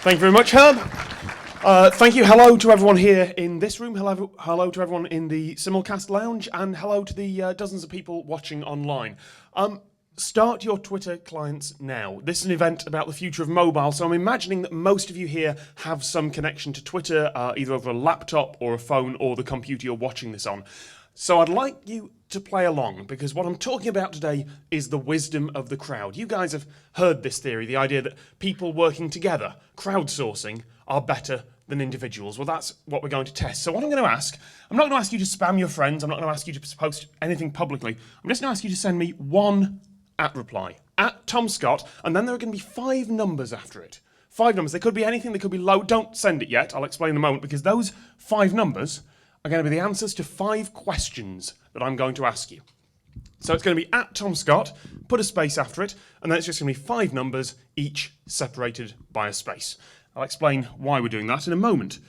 Thank you very much, Herb. Thank you. Hello to everyone here in this room. Hello to everyone in the simulcast lounge, and hello to the dozens of people watching online. Start your Twitter clients now. This is an event about the future of mobile, so I'm imagining that most of you here have some connection to Twitter, either over a laptop or a phone or the computer you're watching this on. So I'd like you to play along, because what I'm talking about today is the wisdom of the crowd. You guys have heard this theory, the idea that people working together, crowdsourcing, are better than individuals. Well, that's what we're going to test. So what I'm going to ask, I'm not going to ask you to spam your friends, I'm not going to ask you to post anything publicly, I'm just going to ask you to send me one @reply, @TomScott, and then there are going to be 5 numbers after it. 5 numbers, they could be anything, they could be low, don't send it yet, I'll explain in a moment, because those 5 numbers are going to be the answers to 5 questions that I'm going to ask you. So it's going to be @TomScott, put a space after it, and then it's just going to be 5 numbers, each separated by a space. I'll explain why we're doing that in a moment.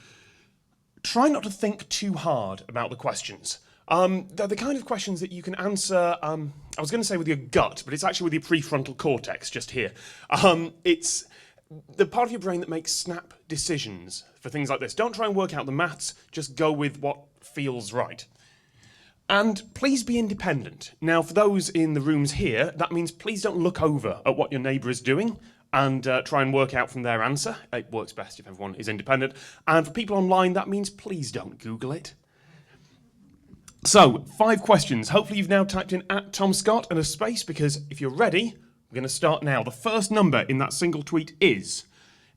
Try not to think too hard about the questions. They're the kind of questions that you can answer, I was going to say with your gut, but it's actually with your prefrontal cortex, just here. It's the part of your brain that makes snap decisions for things like this. Don't try and work out the maths, just go with what feels right. And please be independent. Now, for those in the rooms here, that means please don't look over at what your neighbour is doing and try and work out from their answer. It works best if everyone is independent. And for people online, that means please don't Google it. So, 5 questions. Hopefully you've now typed in @TomScott and a space, because if you're ready, we're going to start now. The first number in that single tweet is,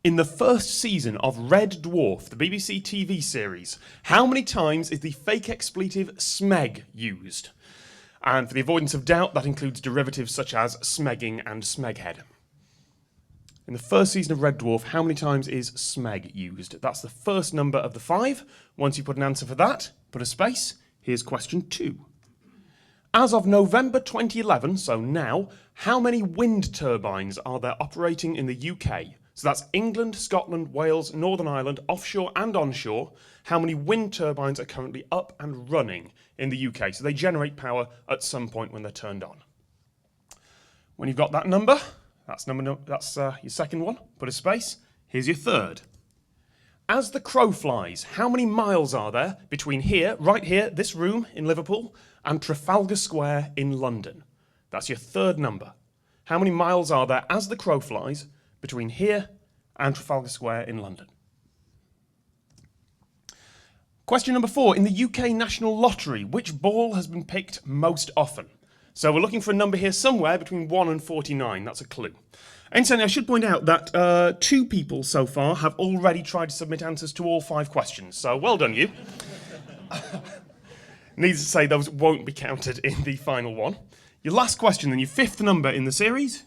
in the first season of Red Dwarf, the BBC TV series, how many times is the fake expletive smeg used? And for the avoidance of doubt, that includes derivatives such as smegging and smeghead. In the first season of Red Dwarf, how many times is smeg used? That's the first number of the 5. Once you put an answer for that, put a space. Here's question 2. As of November 2011, so now, how many wind turbines are there operating in the UK? So that's England, Scotland, Wales, Northern Ireland, offshore and onshore. How many wind turbines are currently up and running in the UK? So they generate power at some point when they're turned on. When you've got that number, that's your second one. Put a space. Here's your third. As the crow flies, how many miles are there between here, right here, this room in Liverpool, and Trafalgar Square in London? That's your third number. How many miles are there as the crow flies between here and Trafalgar Square in London? Question number 4. In the UK National Lottery, which ball has been picked most often? So we're looking for a number here somewhere between 1 and 49. That's a clue. Incidentally, I should point out that 2 people so far have already tried to submit answers to all 5 questions. So well done, you. Needless to say, those won't be counted in the final one. Your last question, then, your 5th number in the series.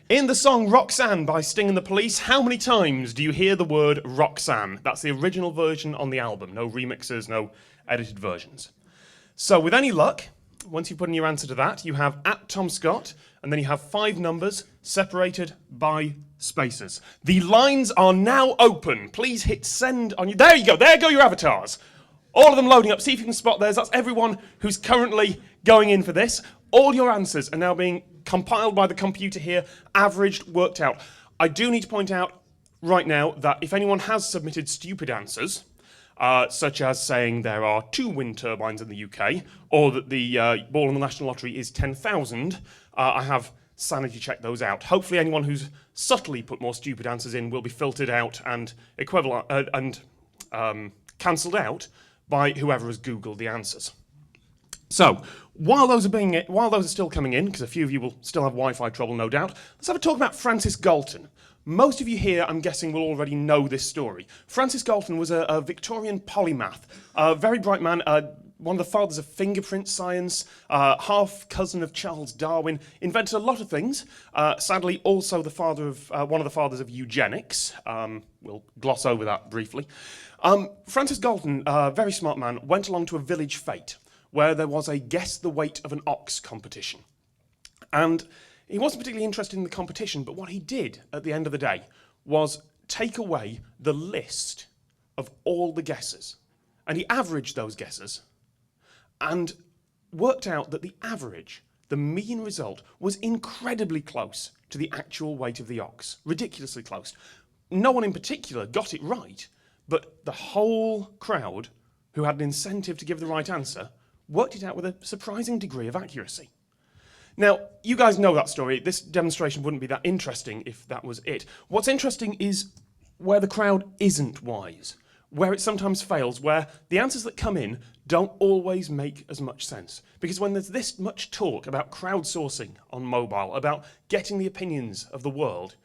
In the song Roxanne by Sting and the Police, how many times do you hear the word Roxanne? That's the original version on the album. No remixes, no edited versions. So with any luck, once you put in your answer to that, you have @TomScott, and then you have 5 numbers separated by spaces. The lines are now open. Please hit send on your... There you go. There go your avatars. All of them loading up. See if you can spot theirs. That's everyone who's currently going in for this. All your answers are now being compiled by the computer here, averaged, worked out. I do need to point out right now that if anyone has submitted stupid answers, such as saying there are 2 wind turbines in the UK, or that the ball in the National Lottery is 10,000, I have sanity checked those out. Hopefully anyone who's subtly put more stupid answers in will be filtered out and cancelled out by whoever has Googled the answers. So, while those are still coming in, because a few of you will still have Wi-Fi trouble, no doubt, let's have a talk about Francis Galton. Most of you here, I'm guessing, will already know this story. Francis Galton was a Victorian polymath, a very bright man, one of the fathers of fingerprint science, half cousin of Charles Darwin, invented a lot of things. Sadly, also the father of one of the fathers of eugenics. We'll gloss over that briefly. Francis Galton, a very smart man, went along to a village fete where there was a guess the weight of an ox competition. And he wasn't particularly interested in the competition, but what he did at the end of the day was take away the list of all the guesses. And he averaged those guesses and worked out that the average, the mean result, was incredibly close to the actual weight of the ox. Ridiculously close. no one in particular got it right, but the whole crowd, who had an incentive to give the right answer, worked it out with a surprising degree of accuracy. Now, you guys know that story. This demonstration wouldn't be that interesting if that was it. What's interesting is where the crowd isn't wise, where it sometimes fails, where the answers that come in don't always make as much sense. Because when there's this much talk about crowdsourcing on mobile, about getting the opinions of the world,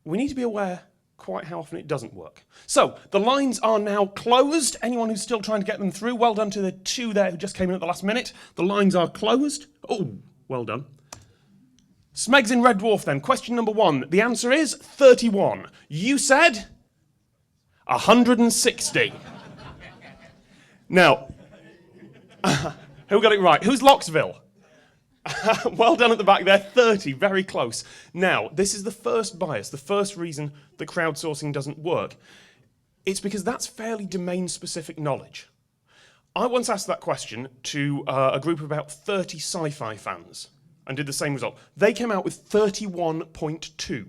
we need to be aware quite how often it doesn't work. So, the lines are now closed. Anyone who's still trying to get them through, well done to the two there who just came in at the last minute. The lines are closed. Oh, well done. Smegs in Red Dwarf then. Question number 1. The answer is 31. You said 160. Now, who got it right? Who's Locksville? Well done at the back there, 30, very close. Now, this is the first bias, the first reason that crowdsourcing doesn't work. It's because that's fairly domain-specific knowledge. I once asked that question to a group of about 30 sci-fi fans and did the same result. They came out with 31.2.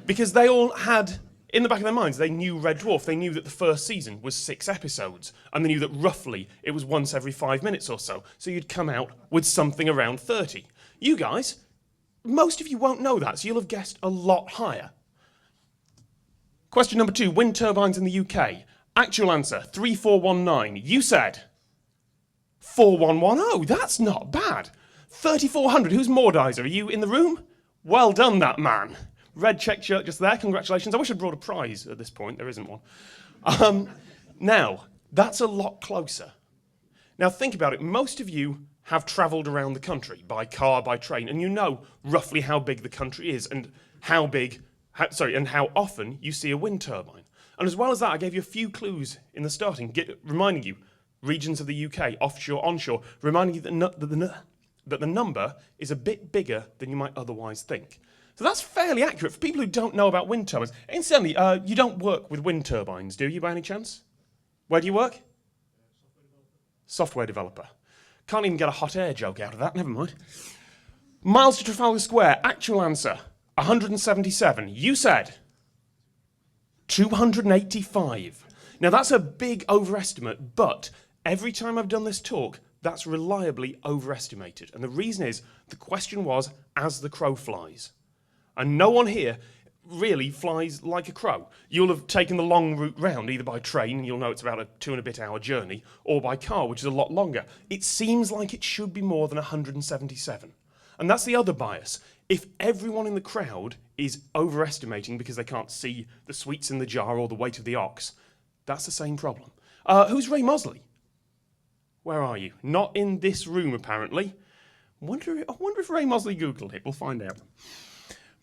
Because they all had, in the back of their minds, they knew Red Dwarf. They knew that the first season was 6 episodes. And they knew that roughly it was once every 5 minutes or so. So you'd come out with something around 30. You guys, most of you won't know that, so you'll have guessed a lot higher. Question number 2, wind turbines in the UK. Actual answer, 3419. You said 4110. That's not bad. 3400. Who's Mordizer? Are you in the room? Well done, that man. Red check shirt just there. Congratulations. I wish I'd brought a prize at this point. There isn't one. Now, that's a lot closer. Now, think about it. Most of you have travelled around the country by car, by train, and you know roughly how big the country is and how often you see a wind turbine. And as well as that, I gave you a few clues in the starting, reminding you regions of the UK, offshore, onshore, reminding you that the number is a bit bigger than you might otherwise think. So that's fairly accurate for people who don't know about wind turbines. Incidentally, you don't work with wind turbines, do you, by any chance? Where do you work? Software developer. Can't even get a hot air joke out of that, never mind. Miles to Trafalgar Square, actual answer, 177. You said 285. Now that's a big overestimate, but every time I've done this talk, that's reliably overestimated. And the reason is, the question was, as the crow flies. And no one here really flies like a crow. You'll have taken the long route round, either by train, and you'll know it's about a 2-and-a-bit-hour journey, or by car, which is a lot longer. It seems like it should be more than 177. And that's the other bias. If everyone in the crowd is overestimating because they can't see the sweets in the jar or the weight of the ox, that's the same problem. Who's Ray Mosley? Where are you? Not in this room, apparently. I wonder if Ray Mosley Googled it. We'll find out.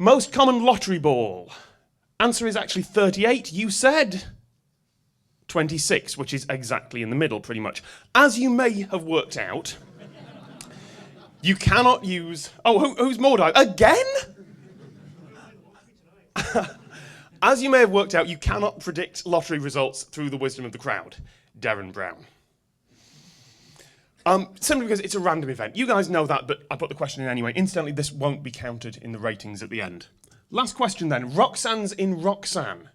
Most common lottery ball. Answer is actually 38. You said 26, which is exactly in the middle, pretty much. As you may have worked out, you cannot use... Oh, who's Mordai? Again? As you may have worked out, you cannot predict lottery results through the wisdom of the crowd. Darren Brown. Simply because it's a random event. You guys know that, but I put the question in anyway. Incidentally, this won't be counted in the ratings at the end. Last question then. Roxanne's in Roxanne.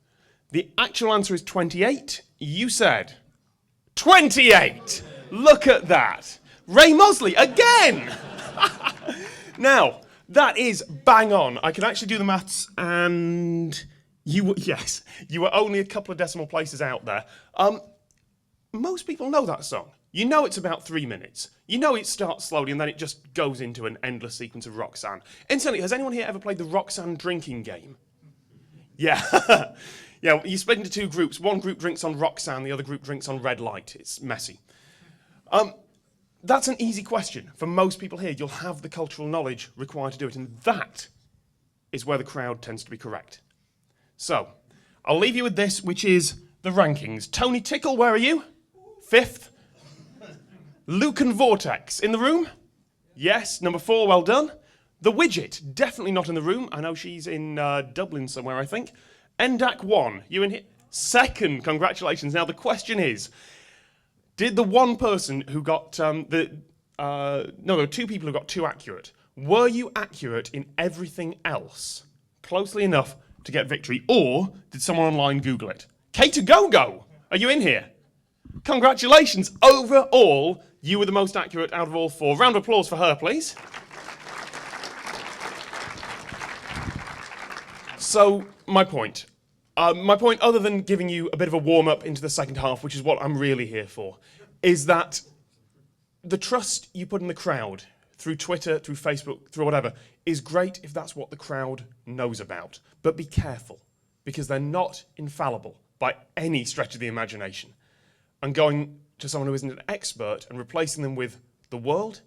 The actual answer is 28. You said 28. Look at that. Ray Mosley, again! Now, that is bang on. I can actually do the maths, and you were only a couple of decimal places out there. Most people know that song. You know it's about 3 minutes. You know it starts slowly and then it just goes into an endless sequence of Roxanne. Incidentally, has anyone here ever played the Roxanne drinking game? Yeah. Yeah, you split into 2 groups. One group drinks on Roxanne, the other group drinks on Red Light. It's messy. That's an easy question. For most people here, you'll have the cultural knowledge required to do it, and that is where the crowd tends to be correct. So, I'll leave you with this, which is the rankings. Tony Tickle, where are you? 5th. Luke and Vortex, in the room? Yes, number 4, well done. The Widget, definitely not in the room. I know she's in Dublin somewhere, I think. Endak 1, you in here? 2nd, congratulations. Now the question is, did the one person who got, no, there were 2 people who got 2 accurate. Were you accurate in everything else? Closely enough to get victory, or did someone online Google it? Kate Go, are you in here? Congratulations. Overall, you were the most accurate out of all four. Round of applause for her, please. So, my point, other than giving you a bit of a warm-up into the second half, which is what I'm really here for, is that the trust you put in the crowd, through Twitter, through Facebook, through whatever, is great if that's what the crowd knows about. But be careful, because they're not infallible by any stretch of the imagination. And going to someone who isn't an expert and replacing them with the world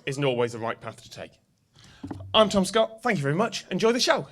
isn't always the right path to take. I'm Tom Scott. Thank you very much. Enjoy the show.